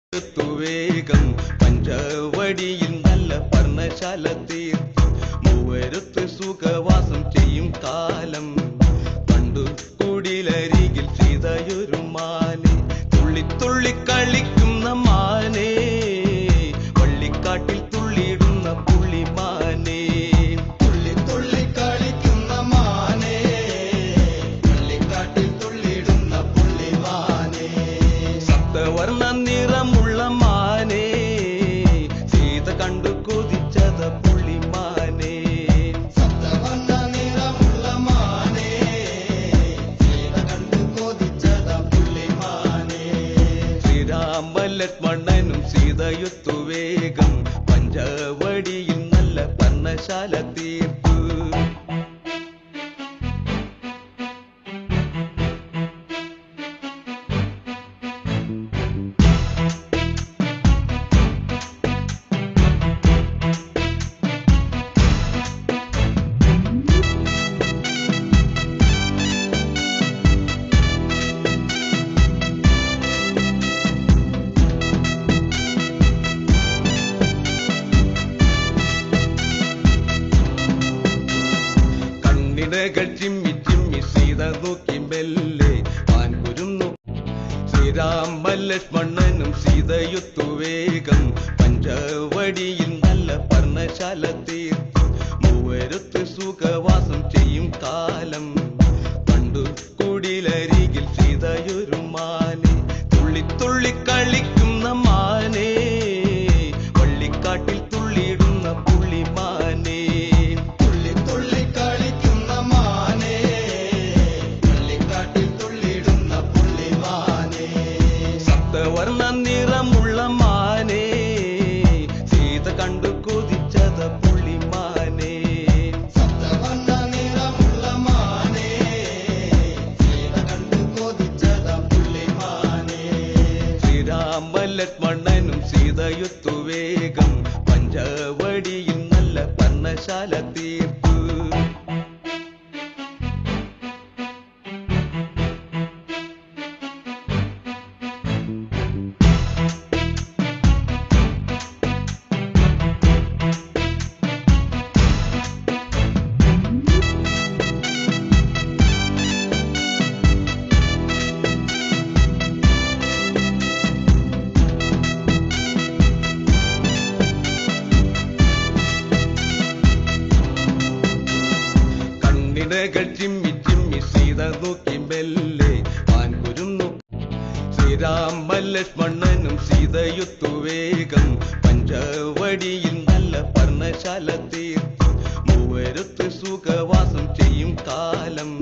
വേഗം പഞ്ചവടിയിൽ നല്ല പർണശാല തീർത്ത് മൂവരുത്ത് സുഖവാസം ചെയ്യും കാലം പണ്ടു കുടിലരികിൽ സീതയൊരു മാനെ തുള്ളി തുള്ളി കളിക്കുന്ന മാനെ വള്ളിക്കാട്ടിൽ തുള്ളിയിടുന്ന പുള്ളിമാനെ തുള്ളി തുള്ളി കളിക്കുന്ന മാനെ വള്ളിക്കാട്ടിൽ തുള്ളിയിടുന്ന പുള്ളിമാനെ സപ്തവർണ്ണ നിറമുള്ള മാനെ സീത കണ്ടു കൊതിച്ചത പുള്ളിമാനെ സപ്തവർണ്ണ നിറമുള്ള മാനെ സീത കണ്ടു കൊതിച്ചത പുള്ളിമാനെ ശ്രീരാമ ലക്ഷ്മണനും സീതയൊത്തു വേഗം പഞ്ചവടിയിൽ നല്ല പർണശാല തീർത്തു ചിമ്മി ചിമ്മി സീത നോക്കി മെല്ലെ പാൻകുരുന്നു ശ്രീരാമ ലക്ഷ്മണനും സീതയൊത്തു വേഗം പഞ്ചവടിയിൽ നല്ല പർണശാല തീർത്ത് മൂവരുത്ത് സുഖവാസം ചെയ്യും കാലം പണ്ടു കുടിലരികിൽ സീതയൊരു മാനെ തുള്ളി തുള്ളി കളിക്കുന്ന മാനെ വള്ളിക്കാട്ടിൽ തുള്ളിയിടുന്ന പുള്ളിമാനെ തുള്ളി തുള്ളി കളിക്കുന്ന മാനെ വള്ളിക്കാട്ടിൽ തുള്ളിയിടുന്ന പുള്ളിമാനെ സപ്തവർണ്ണ നിറമുള്ള മാനെ സീത കണ്ടു കൊതിച്ചത പുള്ളിമാനെ സപ്തവർണ്ണ നിറമുള്ള മാനെ സീത കണ്ടു കൊതിച്ചത പുള്ളിമാനെ ശ്രീരാമ ലക്ഷ്മണനും സീതയൊത്തു വേഗം പഞ്ചവടിയിൽ നല്ല പർണശാല തീർത്തു ചിമ്മി ചിമ്മി സീത നോക്കി മെല്ലെ പാൻകുരുന്നു ശ്രീരാമ ലക്ഷ്മണനും സീതയൊത്തു വേഗം പഞ്ചവടിയിൽ നല്ല പർണശാല തീർത്ത് മൂവരുത്ത് സുഖവാസം ചെയ്യും കാലം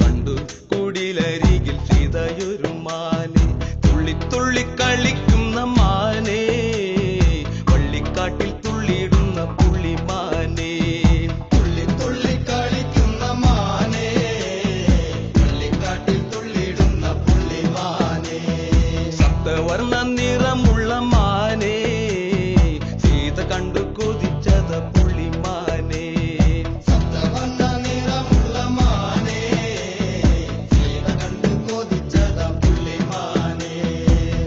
പണ്ടു കുടിലരികിൽ സീതയൊരു മാനെ തുള്ളി തുള്ളി കളിക്കുന്ന മാനെ വള്ളിക്കാട്ടിൽ തുള്ളിയിടുന്ന പുള്ളിമാനെ തുള്ളി തുള്ളി കളിക്കുന്ന മാനെ വള്ളിക്കാട്ടിൽ തുള്ളിയിടുന്ന പുള്ളിമാനെ സപ്തവർണ്ണ നിറമുള്ള മാനെ സീത കണ്ടു കൊതിച്ചത പുള്ളിമാനെ സപ്തവർണ്ണ നിറമുള്ള മാനെ സീത കണ്ടു കൊതിച്ചത പുള്ളിമാനെ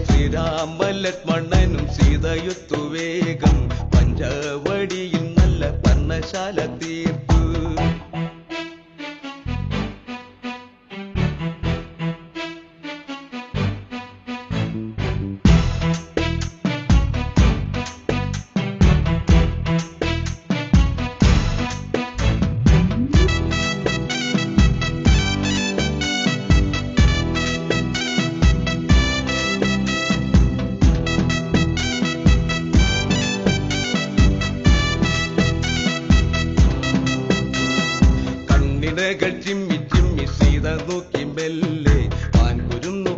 ശ്രീരാമ ലക്ഷ്മണനും സീതയൊത്തു വേഗം പഞ്ചവടിയിൽ നല്ല പർണശാല തീർത്തു ചിമ്മി ചിമ്മി സീത നോക്കി മെല്ലെ പാൻകുരുന്നു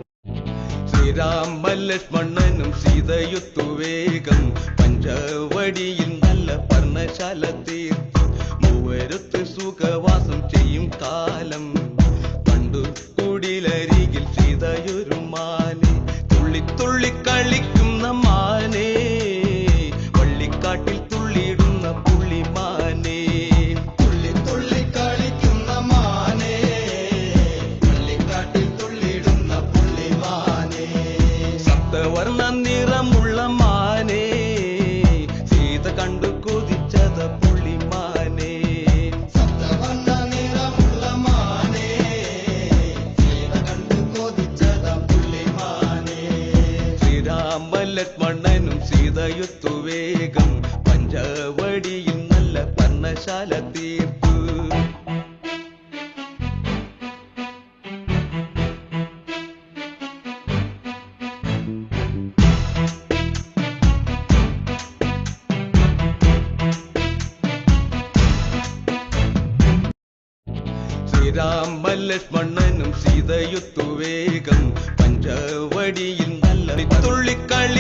ശ്രീരാമ ലക്ഷ്മണനും സീതയൊത്തു വേഗം പഞ്ചവടിയിൽ നല്ല പർണശാല തീർത്ത് മൂവരുത്ത് സുഖവാസം ചെയ്യും കാലം പണ്ടു കുടിലരികിൽ സീതയൊരു മാനെ തുള്ളി തുള്ളി കളിക്കുന്ന മാനെ വള്ളിക്കാട്ടിൽ തുള്ളിയിടുന്ന പുള്ളിമാനെ തുള്ളി തുള്ളി കളിക്കുന്ന മാനെ വള്ളിക്കാട്ടിൽ തുള്ളിയിടുന്ന പുള്ളിമാനെ സപ്തവർണ്ണ നിറം ശ്രീരാമലക്ഷ്മണനും സീതയുത്തു വേഗം പഞ്ചവടിയിൽ നല്ല പർണശാല തീർത്തു. ശ്രീരാമലക്ഷ്മണനും സീതയുത്തു വേഗം പഞ്ചവടിയിൽ നല്ല തുള്ളിക്കളി